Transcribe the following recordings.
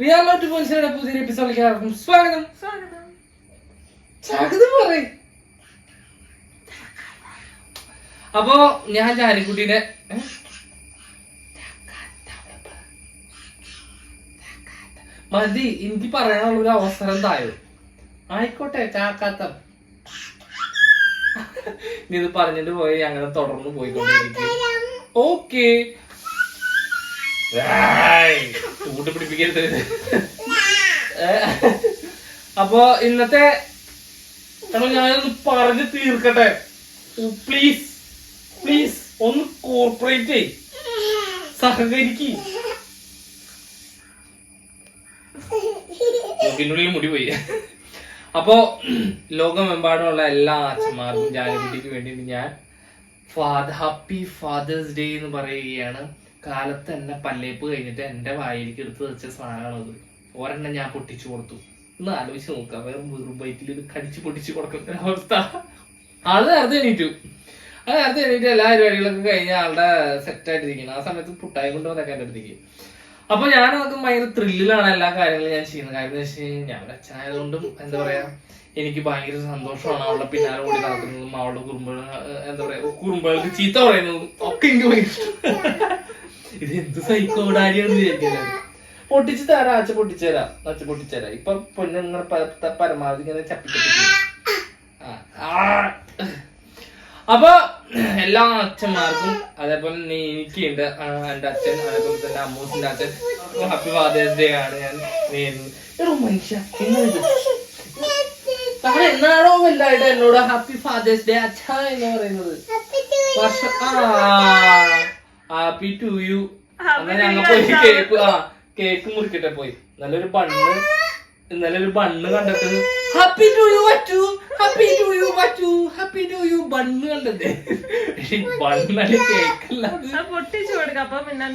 റിയാലോട്ട് പോലീസുകാരുടെ പുതിയൊരു എപ്പിസോഡിലേക്ക് സ്വാഗതം. സ്വാഗതം പറയും. അപ്പോ ഞാൻ ജാനിക്കുട്ടീനെ മതി, എനിക്ക് പറയാനുള്ള ഒരു അവസരം തായോ. ആയിക്കോട്ടെ ചാക്കാത്ത ഇത് പറഞ്ഞിട്ട് പോയി അങ്ങനെ തുടർന്ന് പോയിക്കൊണ്ടിരിക്കും. ഓക്കെ ചൂട്ട് പിടിപ്പിക്കരുത്. അപ്പൊ ഇന്നത്തെ ഞാനൊന്ന് പറഞ്ഞു തീർക്കട്ടെ. പ്ലീസ് പ്ലീസ് ഒന്ന് കോർപ്പറേറ്റ് സഹകരിക്ക്. ഇതിനുള്ളിൽ മുടി പോയി. അപ്പോ ലോകമെമ്പാടുമുള്ള എല്ലാ അച്ഛന്മാർക്കും ജാനിക്കുട്ടിക്ക് വേണ്ടി ഞാൻ ഹാപ്പി ഫാദേഴ്സ് ഡേ എന്ന് പറയുകയാണ്. കാലത്ത് തന്നെ പല്ലേപ്പ് കഴിഞ്ഞിട്ട് എന്റെ വായിലേക്ക് എടുത്ത് വെച്ച സാധനമാണത്. ഒരെണ്ണം ഞാൻ പൊട്ടിച്ചു കൊടുത്തു. ഒന്ന് ആലോചിച്ച് നോക്കാം, വേറെ ബൈറ്റിൽ ഇത് കടിച്ചു പൊട്ടിച്ചു കൊടുക്കുന്ന അവസ്ഥ. അത് നേരത്തെ എണീറ്റു എല്ലാ പരിപാടികളൊക്കെ കഴിഞ്ഞ ആളുടെ സെറ്റായിട്ടിരിക്കണം. ആ സമയത്ത് പുട്ടായി കൊണ്ടുവന്നൊക്കെ എൻ്റെ അടുത്തേക്ക്. അപ്പൊ ഞാനതൊക്കെ ഭയങ്കര ത്രില്ലിലാണ് എല്ലാ കാര്യങ്ങളും ഞാൻ ചെയ്യുന്നത്. കാര്യം എന്ന് വെച്ച് കഴിഞ്ഞാൽ ഞാൻ ഒരു അച്ഛനായതുകൊണ്ടും എന്താ പറയാ, എനിക്ക് ഭയങ്കര സന്തോഷമാണ് അവളുടെ പിന്നാലെ കൂടി നടക്കുന്നതും അവളുടെ കുറുമ്പുകൾക്ക് ചീത്ത പറയുന്നതും ഒക്കെ എനിക്ക് ഭയങ്കര. ഇത് എന്ത് സൈക്കോടാരിയാണെന്ന് വിചാരിക്കുന്നത്. പൊട്ടിച്ചു തരാം, അച്ഛ പൊട്ടിച്ചുതരാം. ഇപ്പൊ പൊന്നിങ്ങനെ പരമാവധി ഇങ്ങനെ ചപ്പിച്ചപ്പി. അപ്പൊ എല്ലാ അച്ഛന്മാർക്കും അതേപോലെ തന്നെ എനിക്കുണ്ട് എന്റെ അച്ഛൻ, അതേപോലെ തന്നെ അമ്മൂസിന്റെ അച്ഛൻ ഹാപ്പി ഫാദേഴ്സ് ഡേ ആണ് ഞാൻ നേരുന്നത്. മനുഷ്യ എന്നാണോ വലുതായിട്ട് എന്നോട് ഹാപ്പി ഫാദേഴ്സ് ഡേ അച്ഛ എന്ന് പറയുന്നത്. Happy to you. അങ്ങനെ ഞങ്ങൾ പോയി കേക്ക് മുറിക്കട്ടെ പോയി. നല്ലൊരു ബണ്ണ് കണ്ടിട്ട് ഹാപ്പി ടു യു വറ്റു, ഹാപ്പി ടു യു വറ്റു, ഹാപ്പി ടു യു ബണ്ണ് കണ്ടത്. ബണ്ണാണ് കേക്കല്ല. പൊട്ടിച്ചു കൊടുക്കാം. അപ്പൊ പിന്നെ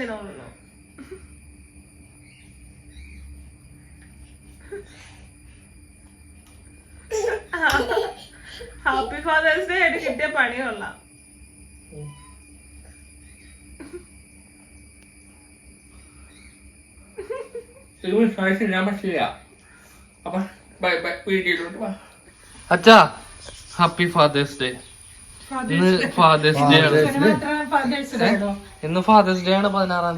ഹാപ്പി ഫാദേഴ്സ് ഡേ ആയിട്ട് കിട്ടിയ പണി കൊള്ളാം. അച്ഛാ ഹാപ്പി ഫാദേഴ്സ് ഡേ. ഇന്ന് ഫാദേഴ്സ് ഡേ ആണ്. ഇന്ന് ഫാദേഴ്സ് ഡേ ആണ് 16-ാം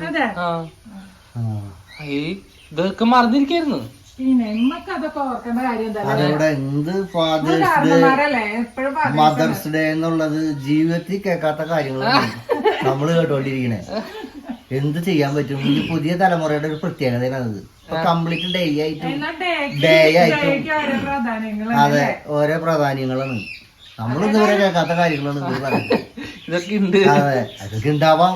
തീയതി. ഇതൊക്കെ മറന്നിരിക്കായിരുന്നു. അതോടെ എന്ത് മദർസ് ഡേ എന്നുള്ളത് ജീവിതത്തിൽ കേൾക്കാത്ത കാര്യങ്ങളാണ് നമ്മള് കേട്ടോണ്ടിരിക്കണേ. എന്ത് ചെയ്യാൻ പറ്റും? ഈ പുതിയ തലമുറയുടെ ഒരു പ്രത്യേകതയാണത്. ഇപ്പൊ കംപ്ലീറ്റ് ഡേ ആയിട്ടും അതെ ഓരോ പ്രാധാന്യങ്ങളാണ്. നമ്മൾ ഇതുവരെ കേൾക്കാത്ത കാര്യങ്ങളാണ് ഇത് പറയുന്നത്. അതെ അതൊക്കെ ഉണ്ടാവാം.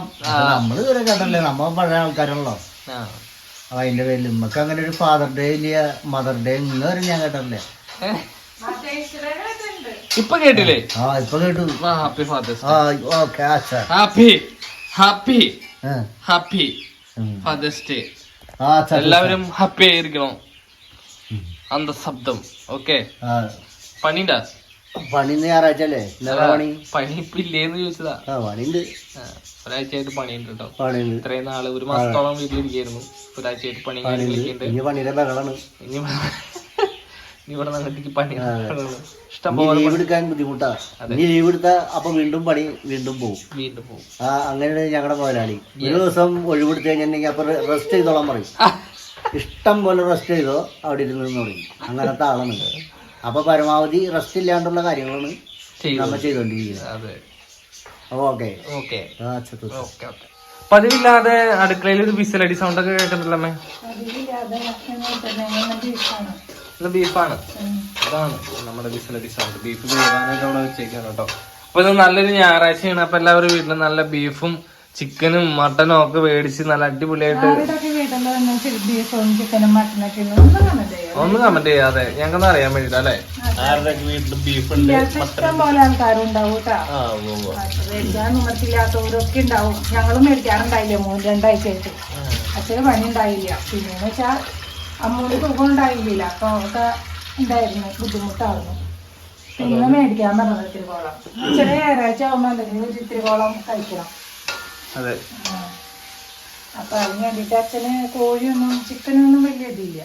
നമ്മൾ ഇതുവരെ കേട്ടല്ലേ, നമ്മ പഴയ ആൾക്കാരാണല്ലോ. അപ്പൊ അതിന്റെ പേരിൽ നമുക്ക് അങ്ങനെ ഒരു ഫാദർ ഡേ ഇല്ല, മദർ ഡേ ഇന്ന് വരെ ഞാൻ കേട്ടല്ലേ. ഇപ്പൊ കേട്ടില്ലേ? ഇപ്പൊ കേട്ടു. Happy father's okay happy father's day. എല്ലാവരും ഹാപ്പി ആയിരിക്കണം. അന്തശബ്ദം. ഓക്കെ. പണിണ്ടാ? പണി ഞായറാഴ്ച അല്ലേ? പണി ഇപ്പൊ ഇല്ലേന്ന് ചോദിച്ചതാ. പണിണ്ട്. ഒരാഴ്ചയായിട്ട് പണിയുണ്ട് കേട്ടോ. ഇത്രയും നാള് ഒരു മാസത്തോളം വീട്ടിലിരിക്കായിരുന്നു. ഒരാഴ്ചയായിട്ട് പണി പണിയുടെ ബഹളാണ്. ഇനി ഇവിടെ അങ്ങോട്ടേക്ക് പണി ലീവ് എടുക്കാൻ ബുദ്ധിമുട്ടാ. ലീവ് എടുത്താ അപ്പൊ വീണ്ടും പണി വീണ്ടും പോകും. അങ്ങനെയാണ് ഞങ്ങളുടെ മുതലാളി. ഒരു ദിവസം ഒഴിവെടുത്ത് കഴിഞ്ഞിട്ടുണ്ടെങ്കിൽ അപ്പൊ റെസ്റ്റ് ചെയ്തോളാൻ പറയും. ഇഷ്ടം പോലെ റെസ്റ്റ് ചെയ്തോ അവിടെ ഇരുന്ന് പറയും. അങ്ങനത്തെ ആളാണ്. അപ്പൊ പരമാവധി റെസ്റ്റ് ഇല്ലാണ്ടുള്ള കാര്യങ്ങളാണ് നമ്മൾ ചെയ്തോണ്ടിരിക്കുന്നത്. പതിവില്ലാതെ അടുക്കളയിൽ ഒരു വിസിലടി സൗണ്ട് ഒക്കെ കേൾക്കുന്നില്ലമ്മേ. ബീഫാണ്. അതാണ് നമ്മുടെ വിസിലടി സൗണ്ട്. ബീഫ് വേവാനായിട്ട് അവിടെ വെച്ചേക്കാണ് കേട്ടോ. അപ്പൊ ഇത് നല്ലൊരു ഞായറാഴ്ചയാണ്. അപ്പൊ എല്ലാവരും വീട്ടിൽ നല്ല ബീഫും ചിക്കനും മട്ടനും ഒക്കെ മേടിച്ച് നല്ല അടിപൊളിയായിട്ട് ഒന്ന് കമന്റ് ചെയ്യാതെ ഞങ്ങൾക്ക് അറിയാൻ വേണ്ടിട്ട് അല്ലെ ആരുടെയൊക്കെ വീട്ടിൽ ബീഫ് ഉണ്ട്. ഇഷ്ടം പോലെ ആൾക്കാരുണ്ടാവും കേട്ടോ. മേടിക്കാനൊക്കെ ഉണ്ടാവും. ഞങ്ങളും മേടിക്കാറുണ്ടായില്ലേ 2-2 അച്ഛന് പണി ഉണ്ടായില്ല. പിന്നെന്ന് വെച്ചാൽ അമ്മൂന് സുഖം ഉണ്ടായില്ല. അപ്പൊ ഒക്കെ ഉണ്ടായിരുന്നു, ബുദ്ധിമുട്ടായിരുന്നു. പിന്നെ മേടിക്കാൻ പറഞ്ഞത് ഇത്തിരിക്കോളം. ചെറിയ ഞായറാഴ്ച ആവുമ്പോ എന്തെങ്കിലും ഇത്തിരിക്കോളം കഴിക്കണം. അതെ. അപ്പൊ അതിന് വേണ്ടിട്ട് അച്ഛന് കോഴിയൊന്നും ചിക്കനൊന്നും വലിയ ഇതില്ല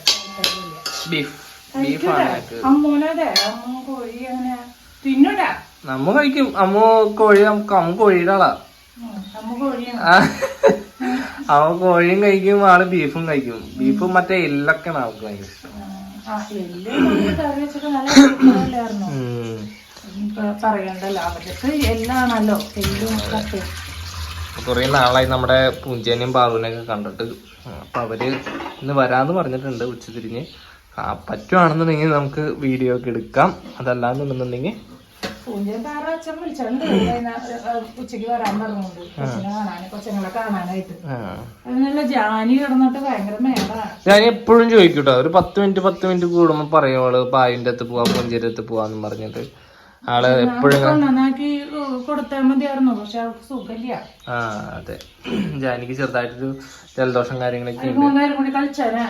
ബീഫാണ് അമ്മൂനതെ അമ്മ കോഴി അങ്ങനെ തിന്നൂടാ. നമ്മ കഴിക്കും. അമ്മ കോഴി അമ്മ കോഴിയുടെ ആളാ. അമ്മ കോഴിയാണ്. അവൻ കോഴിയും കഴിക്കും, ആള് ബീഫും കഴിക്കും. ബീഫും മറ്റേ എല്ലൊക്കെയാണ് അവൾക്ക് ഭയങ്കര ഇഷ്ടം. കറി വെച്ചിട്ട് നല്ല സൂപ്പറല്ലായിരുന്നു. പറയണ്ടല്ലോ, അവർക്ക് എല്ലാണല്ലോ എല്ലും കപ്പയും. കുറെ നാളായി നമ്മുടെ പൂഞ്ചേനെയും പാറുവിനെയൊക്കെ കണ്ടിട്ട്. അപ്പൊ അവര് ഇന്ന് വരാന്ന് പറഞ്ഞിട്ടുണ്ട് ഉച്ചതിരിഞ്ഞ്. പറ്റുവാണെന്നുണ്ടെങ്കിൽ നമുക്ക് വീഡിയോ ഒക്കെ എടുക്കാം. അതല്ലാന്നുണ്ടെന്നുണ്ടെങ്കിൽ പൂഞ്ചേൻ പാറ അച്ഛൻ വിളിച്ചിട്ടുണ്ട് ഉച്ചക്ക് വരാൻ പറഞ്ഞുകൊണ്ട് കൊച്ചിനെ കാണാന്, കൊച്ചുങ്ങളെ കാണാനായിട്ട്. അതിനുള്ള ജാനി കിടന്നിട്ട് ഭയങ്കര മേളാണ്. ഞാൻ എപ്പോഴും ചോദിക്കൂട്ടോ, ഒരു 10 മിനിറ്റ് കൂടുമ്പോ പറയും അവള് പായിന്റെ അടുത്ത് പോവാ, പൂഞ്ചേരി അടുത്ത് പോവാന്ന് പറഞ്ഞിട്ട്. ആള് എപ്പോഴും നന്നാക്കി കൊടുത്താൽ മതിയായിരുന്നു, പക്ഷെ അവൾക്ക് സുഖമില്ല. അതെ, ജാനിക്ക് ചെറുതായിട്ടൊരു ജലദോഷം കാര്യങ്ങളൊക്കെ ഉണ്ട്. 3 നേരം കൂടി കളിച്ചാലേ.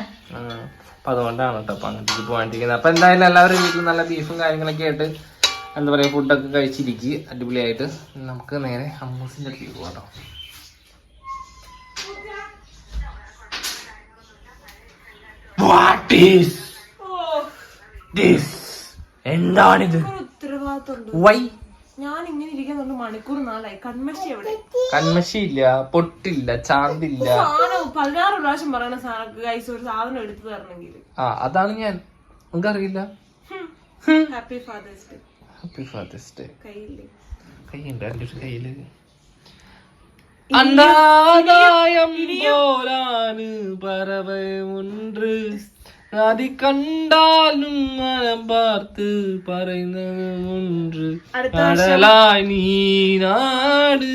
അപ്പൊ അതുകൊണ്ടാണ് കേട്ടോ അപ്പൊ അങ്ങോട്ടേക്ക് പോകാണ്ടിരിക്കുന്നത്. അപ്പൊ എന്തായാലും എല്ലാവരും വീട്ടിൽ നല്ല ബീഫും കാര്യങ്ങളൊക്കെ ആയിട്ട് എന്താ പറയാ ഫുഡൊക്കെ കഴിച്ചിരിക്കുക അടിപൊളിയായിട്ട്. നമുക്ക് നേരെ അമ്മൂസിന്റെ അടുത്തേക്ക് പോകാം. എന്താണിത്? വൈ ഞാൻ ഇങ്ങനെ ഇരിക്കുന്നുണ്ട് മണിക്കൂർ നാളായി. കൺമഷി എവിടെ? കൺമഷി ഇല്ല, പൊട്ടില്ല, ചാന്തില്ല. 16 പ്രാവശ്യം പറയണ ഗൈസ് ഒരു സാധനം എടുത്തു തരണമെങ്കിൽ. അതാണ് ഞാൻ. നിങ്ങൾക്കറിയില്ല. Happy father's day. Happy father's day. കയ്യുണ്ട് എൻ്റെ കയ്യില്. അന്താദായം പോലാണ് പറവൊன்று അതി കണ്ടാലും മനം പാർത്ത് പറയുന്നത് ഒன்று കടലായി നീ നാട്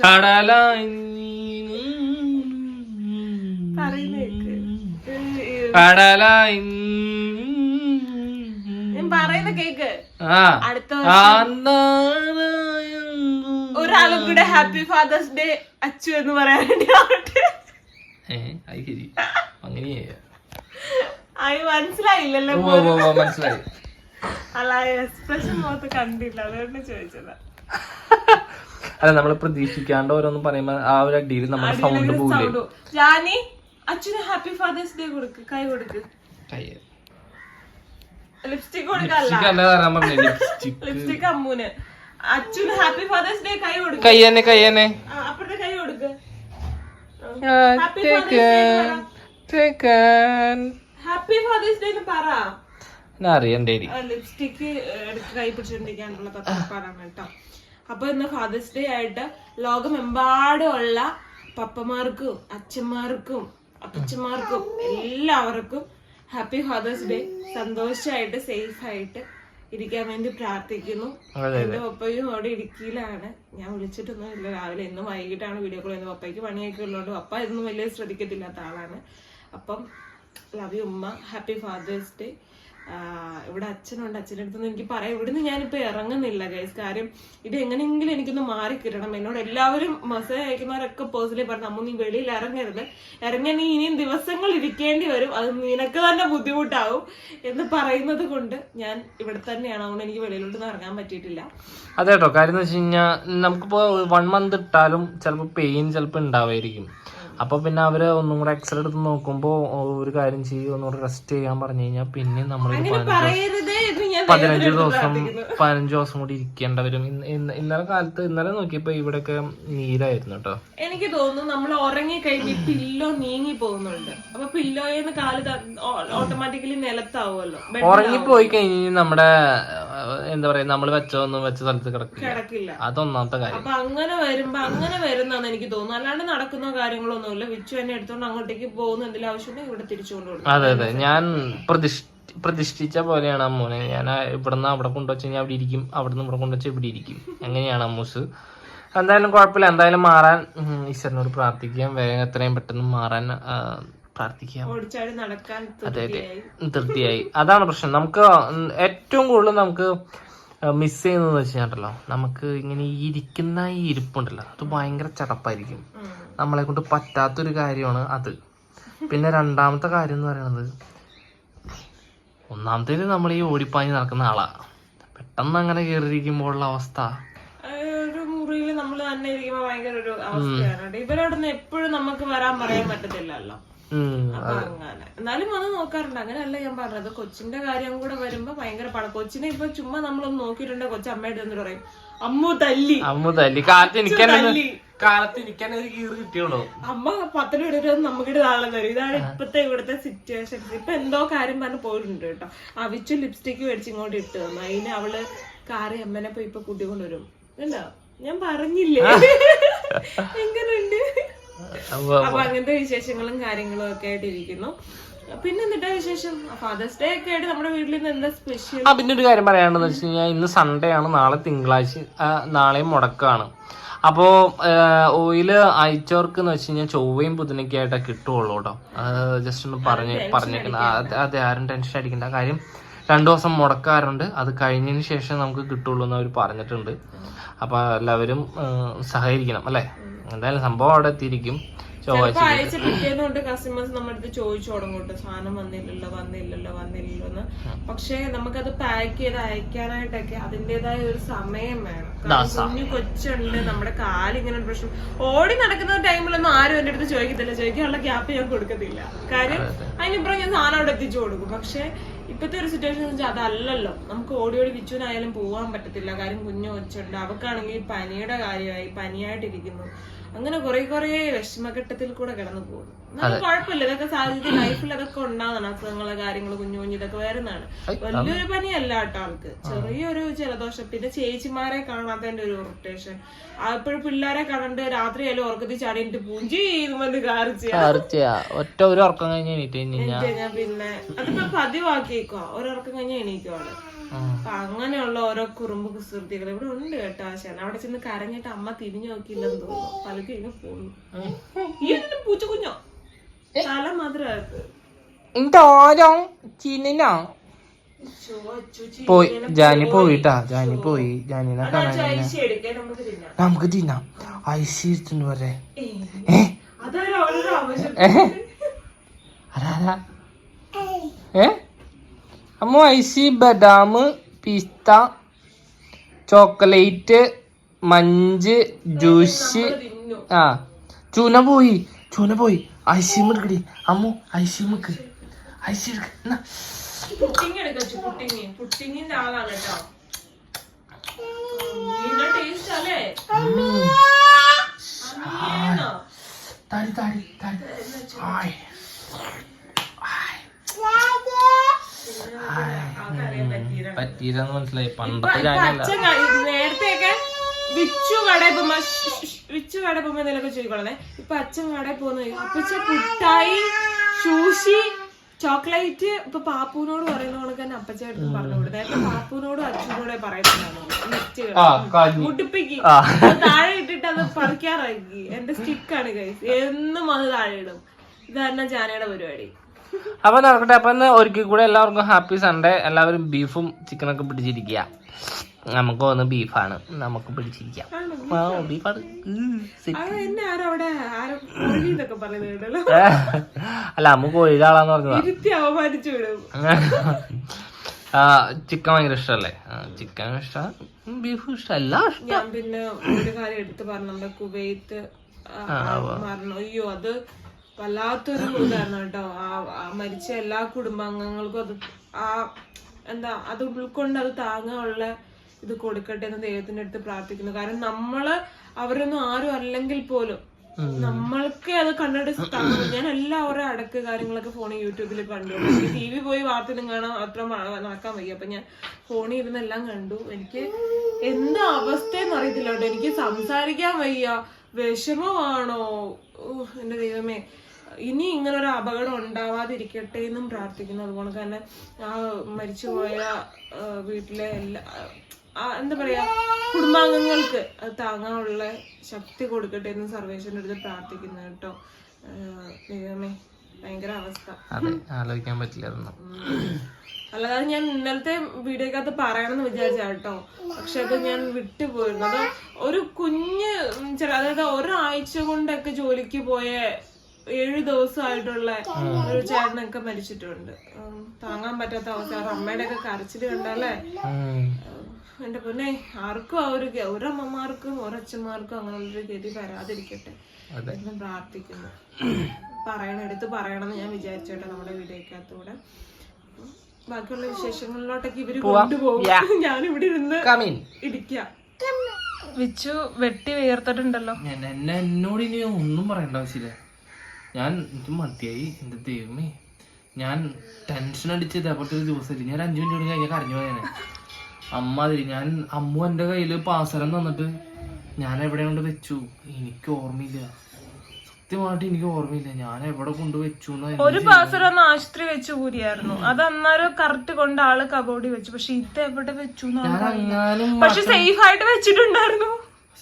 കടലായി കടലായി പറയുന്ന കേക്ക്. ഒരാളും കൂടെ ഹാപ്പി ഫാദേഴ്സ് ഡേ അച്ചു എന്ന് പറയാൻ വേണ്ടി മനസ്സിലായില്ലല്ലോ. മനസ്സിലായി. അല്ല എക്സ്പ്രഷൻ മുഖത്ത് കണ്ടില്ല, അതുകൊണ്ട് ചോദിച്ചതാ. അല്ല നമ്മള് പ്രതീക്ഷിക്കാണ്ട് ഓരോന്നും പറയുമ്പോ ആ ഒരു അടിയിൽ നമ്മുടെ സൗണ്ട് പോകില്ലേ. ജാനി അച്ഛന് ഹാപ്പി ഫാദേഴ്സ് ഡേ കൊടുക്ക്, കൈ കൊടുക്ക്. ലിപ്സ്റ്റിക് കൊടുക്കല്ല, ലിപ്സ്റ്റിക് അമ്മൂന്. അച്ഛന് ഹാപ്പി ഫാദേഴ്സ് ഡേ കൈ കൊടുക്ക്. കൈ തന്നെ അപ്പുറത്തെ കൈ കൊടുക്ക്. ഹാപ്പി ഫാദേഴ്സ് ഡേ പറ. അറിയണ്ടേ ലിപ്സ്റ്റിക് കൈ പിടിച്ചോണ്ടിരിക്കാനുള്ള പറയാൻ കേട്ടോ. അപ്പൊ ഇന്ന് ഫാദേഴ്സ് ഡേ ആയിട്ട് ലോകമെമ്പാടുമുള്ള പപ്പമാർക്കും അച്ഛന്മാർക്കും അപ്പച്ചന്മാർക്കും എല്ലാവർക്കും ഹാപ്പി ഫാദേഴ്സ് ഡേ. സന്തോഷമായിട്ട് സേഫ് ആയിട്ട് ഇരിക്കാൻ വേണ്ടി പ്രാർത്ഥിക്കുന്നു. എന്റെ പപ്പയും അവിടെ ഇടുക്കിയിലാണ്. ഞാൻ വിളിച്ചിട്ടൊന്നും ഇല്ല. രാവിലെ ഇന്നും വൈകിട്ടാണ് വീഡിയോ കോൾ ചെയ്യുന്നത്. പപ്പയ്ക്ക് പണിയൊക്കെ ഉള്ളതുകൊണ്ട് പപ്പ ഇതൊന്നും വലിയ ശ്രദ്ധിക്കത്തില്ലാത്ത ആളാണ്. അപ്പം ലവ് യു ഉമ്മ, ഹാപ്പി ഫാദേഴ്സ് ഡേ. ഇവിടെ അച്ഛനുണ്ട്, അച്ഛൻ്റെ അടുത്തൊന്നും എനിക്ക് പറയാം. ഇവിടുന്ന് ഞാനിപ്പോ ഇറങ്ങുന്നില്ല ഗൈസ്. കാര്യം ഇത് എങ്ങനെയെങ്കിലും എനിക്കൊന്ന് മാറി കിട്ടണം. എന്നോട് എല്ലാവരും മെസ്സേജ് അയക്കുന്നവരൊക്കെ പേഴ്സണലി പറഞ്ഞു, അമ്മ നീ വെളിയിൽ ഇറങ്ങരുത്, ഇറങ്ങാൻ നീ ഇനിയും ദിവസങ്ങൾ ഇരിക്കേണ്ടി വരും, അത് നിനക്ക് തന്നെ ബുദ്ധിമുട്ടാവും എന്ന് പറയുന്നത് കൊണ്ട് ഞാൻ ഇവിടെ തന്നെയാണ്. അതുകൊണ്ട് എനിക്ക് വെളിയിലോട്ടൊന്നും ഇറങ്ങാൻ പറ്റിയിട്ടില്ല. അതെ കേട്ടോ. കാര്യം എന്ന് വെച്ച് കഴിഞ്ഞാൽ നമുക്കിപ്പോ 1 മന്ത് ഇട്ടാലും ചിലപ്പോ പെയിൻ ചിലപ്പോ ഉണ്ടാവായിരിക്കും. അപ്പൊ പിന്നെ അവര് ഒന്നും കൂടെ എക്സ്റേ എടുത്ത് നോക്കുമ്പോ ഒരു കാര്യം ചെയ്യും, ഒന്നുകൂടെ റെസ്റ്റ് ചെയ്യാൻ പറഞ്ഞു കഴിഞ്ഞാൽ പിന്നെ നമ്മൾ 15 ദിവസം കൂടി ഇരിക്കേണ്ട വരും. ഇന്നലെ നോക്കിയപ്പോ ഇവിടെയൊക്കെ നീരായിരുന്നു കേട്ടോ. എനിക്ക് തോന്നുന്നു നമ്മൾ ഉറങ്ങി കഴിഞ്ഞ് പില്ലോ നീങ്ങി പോകുന്നുണ്ട്. അപ്പൊ പില്ലോയെന്ന് കാല് ഓട്ടോമാറ്റിക്കലി നിലത്താവുമല്ലോ. ഉറങ്ങിപ്പോയി കഴിഞ്ഞ് നമ്മുടെ എന്താ പറയാ നമ്മള് വെച്ച സ്ഥലത്ത് കിടക്കില്ല. അതൊന്നാമത്തെ കാര്യം. അപ്പൊ അങ്ങനെ വരുന്നാന്ന് എനിക്ക് തോന്നുന്നു. അല്ലാണ്ട് നടക്കുന്ന കാര്യങ്ങളൊന്നും വിച്ചു എന്നെ എടുത്തോണ്ട് അങ്ങോട്ടേക്ക് പോകുന്ന എന്തെങ്കിലും ആവശ്യമുണ്ടെങ്കിൽ ഇവിടെ തിരിച്ചു കൊണ്ടുപോകും. അതെ ഞാൻ പ്രതിഷ്ഠിച്ച പോലെയാണ് അമ്മൂനെ. ഞാൻ ഇവിടുന്ന് അവിടെ കൊണ്ടുവച്ച് കഴിഞ്ഞാൽ അവിടെ ഇരിക്കും, അവിടുന്ന് ഇവിടെ കൊണ്ടുവച്ച് ഇവിടെ ഇരിക്കും. അങ്ങനെയാണ് അമ്മൂസ്. എന്തായാലും കുഴപ്പമില്ല. എന്തായാലും മാറാൻ ഈശ്വരനോട് പ്രാർത്ഥിക്കാം. വേഗം എത്രയും പെട്ടെന്ന് മാറാൻ പ്രാർത്ഥിക്കാം. അതെ തൃപ്തിയായി. അതാണ് പ്രശ്നം. നമുക്ക് ഏറ്റവും കൂടുതൽ നമുക്ക് മിസ് ചെയ്യുന്നതെന്ന് വെച്ചാൽ നമുക്ക് ഇങ്ങനെ ഇരിക്കുന്ന ഈ ഇരിപ്പുണ്ടല്ലോ, അത് ഭയങ്കര ചടപ്പായിരിക്കും. നമ്മളെ കൊണ്ട് പറ്റാത്തൊരു കാര്യമാണ് അത്. പിന്നെ രണ്ടാമത്തെ കാര്യം എന്ന് പറയുന്നത്, ഒന്നാമത്തേത് നമ്മൾ ഈ ഓടിപ്പാഞ്ഞ് നടക്കുന്ന ആളാ. പെട്ടെന്ന് അങ്ങനെ കയറിയിരിക്കുമ്പോഴുള്ള അവസ്ഥ, ഒരു മുറിയിൽ നമ്മൾ തന്നെ ഇരിക്കുമ്പോ ഭയങ്കര ഒരു അവസ്ഥയാണ്. ഇവരോടൊന്നും എപ്പോഴും നമുക്ക് വരാൻ പറയാൻ പറ്റത്തില്ലല്ലോ. അപ്പൊ അങ്ങനെ എന്നാലും വന്ന് നോക്കാറുണ്ട്. അങ്ങനെയല്ല ഞാൻ പറഞ്ഞത്, കൊച്ചിന്റെ കാര്യം കൂടെ വരുമ്പോ ഭയങ്കര പണം. കൊച്ചിനെ ഇപ്പൊ ചുമ്മാ നമ്മളൊന്ന് നോക്കിയിട്ടുണ്ടെ കൊച്ചു അമ്മയുടെ എന്നിട്ട് പറയും അമ്മു തല്ലി കാലത്ത് എനിക്കാൻ ഒരു കീറ് കിട്ടിയുള്ളൂ. അമ്മ 10 രൂപ നമുക്കിട്ട് താഴെ തരും. ഇതാണ് ഇപ്പത്തെ ഇവിടുത്തെ സിറ്റുവേഷൻസ്. ഇപ്പൊ എന്തോ കാര്യം പറഞ്ഞ് പോയിട്ടുണ്ട് കേട്ടോ. അവിച്ചു ലിപ്സ്റ്റിക്ക് മേടിച്ച് ഇങ്ങോട്ട് ഇട്ട് തന്നു. അതിന് അവള് കാറി അമ്മനെ പോയി ഇപ്പൊ കൂട്ടിക്കൊണ്ടുവരും. ഉണ്ടോ ഞാൻ പറഞ്ഞില്ലേ എങ്ങനെയുണ്ട്. അപ്പൊ അങ്ങനത്തെ വിശേഷങ്ങളും കാര്യങ്ങളും ഒക്കെ ആയിട്ട് ഇരിക്കുന്നു. പിന്നെ എന്നിട്ടാ വിശേഷം? ഫാദേഴ്സ് ഡേ ഒക്കെ ആയിട്ട് നമ്മുടെ വീട്ടിൽ നിന്ന് എന്താ സ്പെഷ്യൽ? പിന്നെ ഒരു കാര്യം പറയാനുണ്ടെന്ന് വെച്ച് കഴിഞ്ഞാൽ ഇന്ന് സൺഡേ ആണ്, നാളെ തിങ്കളാഴ്ച, നാളെയും മുടക്കാണ്. അപ്പോ ഓയില് അയച്ചവർക്ക് എന്ന് വെച്ച് കഴിഞ്ഞാൽ ചൊവ്വയും ബുധനൊക്കെ ആയിട്ടേ കിട്ടുള്ളൂ കേട്ടോ. ജസ്റ്റ് ഒന്ന് പറഞ്ഞേക്കുന്നത്. അതെ, ആരും ടെൻഷൻ അടിക്കേണ്ട കാര്യം. 2 ദിവസം മുടക്കാറുണ്ട്, അത് കഴിഞ്ഞതിന് ശേഷം നമുക്ക് കിട്ടുള്ളൂ എന്ന് അവർ പറഞ്ഞിട്ടുണ്ട്. അപ്പൊ എല്ലാവരും സഹകരിക്കണം അല്ലെ. എന്തായാലും സംഭവം അവിടെ എത്തിയിരിക്കും. ആഴ്ച പിറ്റേന്നുകൊണ്ട് കസ്റ്റമേഴ്സ് നമ്മുടെ അടുത്ത് ചോദിച്ചു തുടങ്ങൂട്ടോ, സാധനം വന്നില്ലല്ലോ എന്ന്. പക്ഷെ നമുക്കത് പാക്ക് ചെയ്ത് അയക്കാനായിട്ടൊക്കെ അതിന്റേതായ ഒരു സമയം വേണം. കുഞ്ഞു കൊച്ചുണ്ട്, നമ്മുടെ കാലിങ്ങനെ പ്രശ്നം. ഓടി നടക്കുന്ന ടൈമിലൊന്നും ആരും എന്റെ അടുത്ത് ചോദിക്കത്തില്ല. ചോദിക്കാനുള്ള ഗ്യാപ്പ് ഞാൻ കൊടുക്കത്തില്ല. കാര്യം അതിനിപ്പുറം ഞാൻ സാധനം അവിടെ എത്തിച്ചു കൊടുക്കും. പക്ഷെ ഇപ്പത്തെ ഒരു സിറ്റുവേഷൻ എന്ന് വെച്ചാൽ അതല്ലല്ലോ. നമുക്ക് ഓടി വിച്ചുവിനായാലും പോവാൻ പറ്റത്തില്ല. കാര്യം കുഞ്ഞു കൊച്ചുണ്ട്, അവക്കാണെങ്കിൽ പനിയുടെ കാര്യമായി, പനിയായിട്ടിരിക്കുന്നു. അങ്ങനെ കുറെ വിഷമഘട്ടത്തിൽ കൂടെ കിടന്നു പോകുന്നു. കുഴപ്പമില്ല, ഇതൊക്കെ സാഹചര്യം ലൈഫിൽ അതൊക്കെ ഉണ്ടാകുന്നതാണ്. അസുഖങ്ങള് കാര്യങ്ങള് കുഞ്ഞു ഇതൊക്കെ വരുന്നതാണ്. വലിയൊരു പനിയല്ല കേട്ടോ ആൾക്ക്, ചെറിയൊരു ജലദോഷം. പിന്നെ ചേച്ചിമാരെ കാണാത്തതിന്റെ ഒരു ഇറിറ്റേഷൻ. അപ്പോഴും പിള്ളേരെ കണ്ട് രാത്രി ആയാലും ഉറക്കത്തിൽ ചാടിയിട്ട് പൂഞ്ചി ഒറ്റ ഒരു ഉറക്കം കഴിഞ്ഞ് ഞാൻ പിന്നെ അതിപ്പോ പതിവാക്കിയേക്കോ, ഒരുറക്കം കഴിഞ്ഞ് എണീക്കുവാണ്. അപ്പൊ അങ്ങനെയുള്ള ഓരോ കുറുമ്പ് കുസൃതികൾ ഇവിടെ ഉണ്ട് കേട്ടോ. ആശാൻ അവിടെ ചെന്ന് കരഞ്ഞിട്ട് അമ്മ തിരിഞ്ഞു നോക്കിയില്ലെന്ന് തോന്നുന്നു. പലക്കും ഇങ്ങനെ പോകുന്നു. ഈ പൂച്ച കുഞ്ഞോ തല മാത്രമായിട്ട് പോയി. ജാനി പോയിട്ടാ, ജാനി പോയി. ജാനിനെ കാണാൻ നമുക്ക് തിന്നാം. ഐസിന്ന് പറയേ അമ്മ ഐസി ബദാം, പിസ്ത, ചോക്ലേറ്റ്, മഞ്ച്, ജ്യൂസ്. ചൂന പോയി. ഐസിം എടുക്കടി അമ്മു, ഐസിമുക്ക് ഐസി എടുക്ക. പുട്ടിങ്ങിന്റെ ആളാണ് കേട്ടോ. ടേസ്റ്റ് അല്ലേ? താടി പറ്റീരെന്ന് മനസ്സിലായി. പണ്ടത്തെ നേരത്തെയൊക്കെ വിച്ചു കടയിൽ പോകുമ്പോ എന്തെങ്കിലുമൊക്കെ ചോദിക്കണേ. ഇപ്പൊ അച്ഛൻ കടയിൽ പോകുന്ന അപ്പച്ച പുട്ടായി, ഷൂഷി, ചോക്ലേറ്റ്. ഇപ്പൊ പാപ്പുവിനോട് പറയുന്ന കണക്ക് തന്നെ അപ്പച്ചടുത്ത് പറഞ്ഞു കൊടുത്തു. നേരത്തെ പാപ്പുവിനോടും അച്ഛനോടെ പറയുന്നുണ്ടായിരുന്നു. മുട്ടിപ്പിക്ക് താഴെ ഇട്ടിട്ട് അത് പറിക്കാറാക്കി. എന്റെ സ്റ്റിക്കാണ് കൈസ്, എന്നും അത് താഴെ ഇടും. ഇതായിരുന്നു ജാനയുടെ പരിപാടി. അപ്പൊ നടക്കട്ടെ. അപ്പൊ ഒരിക്കൽ കൂടെ എല്ലാവർക്കും ഹാപ്പി സൺഡേ. എല്ലാവരും ബീഫും ചിക്കനൊക്കെ പിടിച്ചിരിക്കുക. നമുക്ക് വന്ന് ബീഫാണ്, നമുക്ക് പിടിച്ചിരിക്കാം. അല്ല അമ്മ കോഴിയുടെ ആളാന്ന് പറഞ്ഞതാ. ചിക്കൻ ഭയങ്കര ഇഷ്ടല്ലേ? ചിക്കൻ ഇഷ്ടം, ബീഫും ഇഷ്ടമല്ല. ഞാൻ പിന്നെ ഒരു കാര്യം എടുത്ത് പറഞ്ഞു, നമ്മുടെ കുവൈത്ത് മരണം. അയ്യോ അത് വല്ലാത്തൊരു ഇതായിരുന്നു കേട്ടോ. ആ മരിച്ച എല്ലാ കുടുംബാംഗങ്ങൾക്കും അത് അത് ഉൾക്കൊണ്ട് അത് താങ്ങാനുള്ള ഇത് കൊടുക്കട്ടെ എന്ന് ദൈവത്തിന്റെ അടുത്ത് പ്രാർത്ഥിക്കുന്നു. കാരണം നമ്മള് അവരൊന്നും ആരും അല്ലെങ്കിൽ പോലും നമ്മൾക്ക് അത് കണ്ടിട്ട് ഞാൻ എല്ലാവരും അടക്ക് കാര്യങ്ങളൊക്കെ ഫോണിൽ യൂട്യൂബിൽ കണ്ടു. TV പോയി വാർത്തയിലും കാണാൻ അത്ര നടക്കാൻ വയ്യ. അപ്പൊ ഞാൻ ഫോണിൽ ഇരുന്നെല്ലാം കണ്ടു. എനിക്ക് എന്താ അവസ്ഥയെന്ന് അറിയത്തില്ല കേട്ടോ. എനിക്ക് സംസാരിക്കാൻ വയ്യ. വിഷമമാണോ എന്റെ ദൈവമേ. ഇനി ഇങ്ങനൊരു അപകടം ഉണ്ടാവാതിരിക്കട്ടെ എന്നും പ്രാർത്ഥിക്കുന്നു. അതുകൊണ്ട് തന്നെ ആ മരിച്ചുപോയ വീട്ടിലെ എല്ലാ എന്താ പറയാ കുടുംബാംഗങ്ങൾക്ക് അത് താങ്ങാനുള്ള ശക്തി കൊടുക്കട്ടെ എന്ന് സർവേശ്വരന്റെ അടുത്ത് പ്രാർത്ഥിക്കുന്നു കേട്ടോ. ദൈവമേ ഭയങ്കര അവസ്ഥ. ആലോചിക്കാൻ പറ്റില്ലായിരുന്നു. അല്ലാതെ ഞാൻ ഇന്നലത്തെ വീഡിയോക്കകത്ത് പറയണമെന്ന് വിചാരിച്ച കേട്ടോ. പക്ഷെ അത് ഞാൻ വിട്ടുപോയിരുന്നു. അത് ഒരു കുഞ്ഞ് അതായത് ഒരാഴ്ച കൊണ്ടൊക്കെ ജോലിക്ക് പോയ 7 ദിവസമായിട്ടുള്ള ഒരു ചേട്ടനൊക്കെ മരിച്ചിട്ടുണ്ട്. താങ്ങാൻ പറ്റാത്ത അവസ്ഥ. അമ്മയുടെ ഒക്കെ കരച്ചില് കണ്ടല്ലേ എന്റെ പൊന്നെ ആർക്കും ആ ഒരു ഒരമ്മമാർക്കും ഒരച്ഛന്മാർക്കും അങ്ങനെയുള്ളൊരു ഗതി വരാതിരിക്കട്ടെ എന്ന് പ്രാർത്ഥിക്കുന്നു. എടുത്ത് പറയണമെന്ന് ഞാൻ വിചാരിച്ചോട്ടെ നമ്മുടെ വീഡിയോക്കകത്തൂടെ. ബാക്കിയുള്ള വിശേഷങ്ങളിലോട്ടൊക്കെ ഇവര് കൊണ്ടുപോകും. ഞാനിവിടെ ഇരുന്ന് ഇരിക്കാം. വിച്ചു വെട്ടി വീർത്തിട്ടുണ്ടല്ലോ. എന്നോട് ഇനി ഒന്നും പറയേണ്ട ആവശ്യമില്ല. എനിക്ക് മതിയായി. എന്റെ ദൈവമേ, ഞാൻ ടെൻഷൻ അടിച്ചത് അപ്പോഴത്തെ ഒരു ദിവസമില്ല. ഞാൻ 5 മിനിറ്റ് കഴിഞ്ഞാൽ കരഞ്ഞു പോയേനെ. അമ്മു എന്റെ കയ്യില് പാസരം തന്നിട്ട് ഞാൻ എവിടെ കൊണ്ട് വെച്ചു എനിക്ക് ഓർമ്മയില്ല. സത്യമായിട്ട് എനിക്ക് ഓർമ്മയില്ല ഞാൻ എവിടെ കൊണ്ട് വെച്ചു. ഒരു പാസരം ആശുപത്രി വെച്ച് കൂരിയായിരുന്നു. അത് അന്നേരം കറക്റ്റ് കൊണ്ട് ആള് കബോർഡിൽ വെച്ചു. പക്ഷെ ഇത് എവിടെ വെച്ചു? പക്ഷെ സേഫ് ആയിട്ട് വെച്ചിട്ടുണ്ടായിരുന്നു.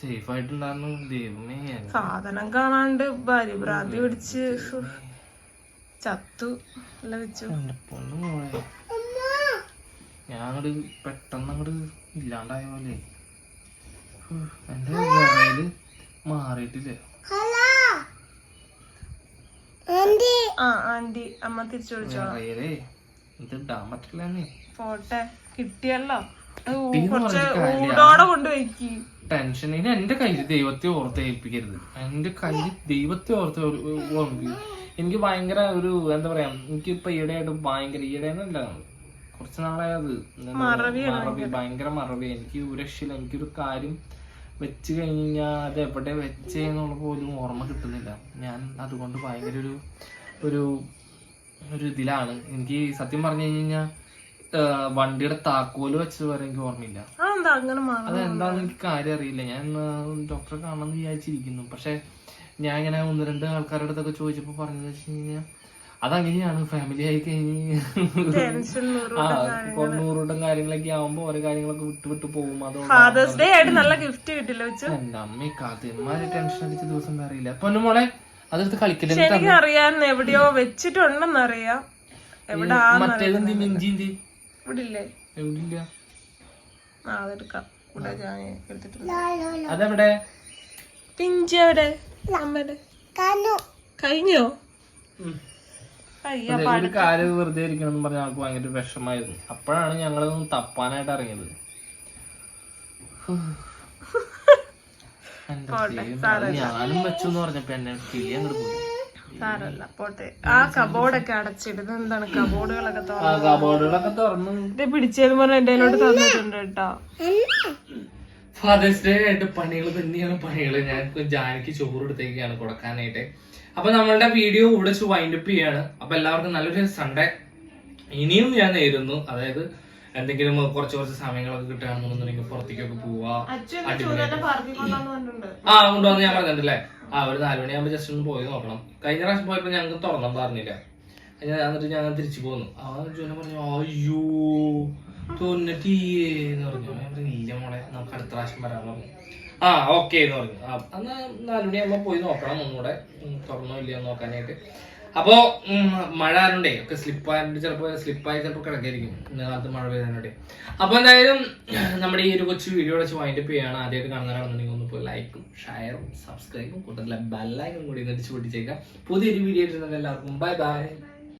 സേഫ് ആയിട്ടുണ്ടായിരുന്നു. ദൈവമേ, സാധനം കാണാണ്ട് ഭ്രാന്തി പിടിച്ച് ചത്തു അല്ല വെച്ചു. ഞാനങ്ങട് പെട്ടെന്ന് അങ്ങോട്ട് ഇല്ലാണ്ടായ പോലെ. എന്റെ വിറയില് മാറിയിട്ടില്ല. ആന്റി അമ്മ തിരിച്ചു വിളിച്ചോ. ഇത് ഇടാൻ പറ്റില്ലേ? പോട്ടെ, കിട്ടിയല്ലോ. ഊടോടെ കൊണ്ടുപോയി. ടെൻഷൻ എന്റെ കയ്യിൽ ദൈവത്തെ ഓർത്ത് ഏൽപ്പിക്കരുത്. എന്റെ കയ്യിൽ ദൈവത്തെ ഓർത്ത് ഓർമ്മിക്കും. എനിക്ക് ഭയങ്കര ഒരു എന്താ പറയാ, എനിക്കിപ്പോ ഈയിടെയായിട്ട് ഭയങ്കര ഈയിടെന്നല്ല കുറച്ച് നാളായത് ഭയങ്കര മറവി. എനിക്ക് ഒരു രക്ഷയില്ല. എനിക്കൊരു കാര്യം വെച്ച് കഴിഞ്ഞാൽ അത് എവിടെ വെച്ചേന്നുള്ള പോലും ഓർമ്മ കിട്ടുന്നില്ല. ഞാൻ അതുകൊണ്ട് ഭയങ്കര ഒരു ഇതിലാണ്. എനിക്ക് സത്യം പറഞ്ഞു കഴിഞ്ഞാൽ വണ്ടിയുടെ താക്കോല് വെച്ചത് വരെ എനിക്ക് ഓർമ്മയില്ല. അതെന്താന്ന് എനിക്ക് കാര്യം അറിയില്ല. ഞാൻ ഡോക്ടറെ കാണാമെന്ന് വിചാരിച്ചിരിക്കുന്നു. പക്ഷെ ഞാൻ ഇങ്ങനെ 1-2 ആൾക്കാരുടെ അടുത്തൊക്കെ ചോദിച്ചപ്പോ പറഞ്ഞെന്ന് വെച്ച് കഴിഞ്ഞാൽ അതങ്ങനെയാണ്. ഫാമിലി ആയി കഴിഞ്ഞ് നൂറുകൂട്ടം കാര്യങ്ങളൊക്കെ ആവുമ്പോ ഓരോ കാര്യങ്ങളൊക്കെ വിട്ടു പോകും. എന്റെ അമ്മ കാത്തിന്മാര് ടെൻഷൻ അടിച്ച ദിവസം അറിയില്ല. പൊന്നു മോളെ അതെടുത്ത് കളിക്കില്ല. അറിയാൻ എവിടെയോ വെച്ചിട്ടുണ്ടെന്നറിയാം. മറ്റേതെന്തി മിഞ്ചി എവിടില്ലേ? എവിടില്ല. അതെവിടെ? പിഞ്ചി എവിടെ? അമ്മയുടെ കഴിഞ്ഞോ? ഒരു കാര്യം വെറുതെ ഇരിക്കണം എന്ന് പറഞ്ഞാൽ ഞങ്ങൾക്ക് ഭയങ്കര വിഷമായിരുന്നു. അപ്പോഴാണ് ഞങ്ങളൊന്ന് തപ്പാനായിട്ട് ഇറങ്ങിയത്. ഞാനും വെച്ചു എന്ന് പറഞ്ഞപ്പോ എന്നെ കിളി അങ്ങോട്ട് പോയി. സാരല്ല, പോട്ടെ. ആ കബോർഡൊക്കെ അടച്ചിടുന്നത് എന്താണ്? കബോർഡുകളൊക്കെ തുറന്നു പിടിച്ചത് പോലെ എന്റെ കയ്യിലോട്ട് തന്നിട്ടുണ്ട് കേട്ടോ. ഫാദേഴ്സ് ഡേ ആയിട്ട് പണികൾ തന്നെയാണ് പണികൾ. ഞാൻ ജാനക്ക് ചോറ് എടുത്തേക്കാണ് കൊടുക്കാനായിട്ട്. അപ്പൊ നമ്മളുടെ വീഡിയോ ഇവിടെ വൈൻഡപ്പ് ചെയ്യാണ്. അപ്പൊ എല്ലാവർക്കും നല്ലൊരു സൺഡേ ഇനിയും ഞാൻ നേരുന്നു. അതായത് എന്തെങ്കിലും കുറച്ച് സമയങ്ങളൊക്കെ കിട്ടുകയാണെന്നുണ്ടെങ്കിൽ പുറത്തേക്കൊക്കെ പോവാ. കൊണ്ടുവന്ന് ഞാൻ പറഞ്ഞിട്ടുണ്ടല്ലേ. ഒരു 4 മണിയാകുമ്പോ ജസ്റ്റ് ഒന്ന് പോയി നോക്കണം. കഴിഞ്ഞ പ്രാവശ്യം പോയപ്പോ ഞങ്ങൾക്ക് തുറന്നു പറഞ്ഞില്ല. എന്നിട്ട് ഞങ്ങൾ തിരിച്ചു പോന്നു. ജോന പറഞ്ഞു അയ്യോ തൊന്നിട്ടീന്ന് പറഞ്ഞു. ഞാൻ പറഞ്ഞു ഇല്ല മോളെ നമുക്ക് അടുത്ത പ്രാവശ്യം വരാൻ പറഞ്ഞു. ഓക്കെ എന്ന് പറഞ്ഞു. അന്ന് 4 മണിയാകുമ്പോ പോയി നോക്കണം ഒന്നുകൂടെ തുറന്നോ ഇല്ലയോ നോക്കാനായിട്ട്. അപ്പോ മഴ ആരുണ്ടേ ഒക്കെ സ്ലിപ്പായി ചിലപ്പോ കിടക്കായിരിക്കും ഇന്ന കാലത്ത് മഴ പെയ്തതിനോടെ. അപ്പൊ എന്തായാലും നമ്മുടെ ഈ ഒരു കൊച്ചു വീഡിയോ വെച്ച് വൈൻഡപ്പ് ചെയ്യാണ്. ആദ്യമായിട്ട് കാണുന്നവരാണെന്നുണ്ടെങ്കിൽ ഒന്ന് പോയി ലൈക്കും ഷെയറും സബ്സ്ക്രൈബും കൂട്ടത്തിലെ ബെല്ലൈക്കും കൂടി നെടിച്ചു പൊട്ടിച്ചേക്കാം. പുതിയൊരു വീഡിയോ ആയിട്ട് എല്ലാവർക്കും ബൈ ബൈ.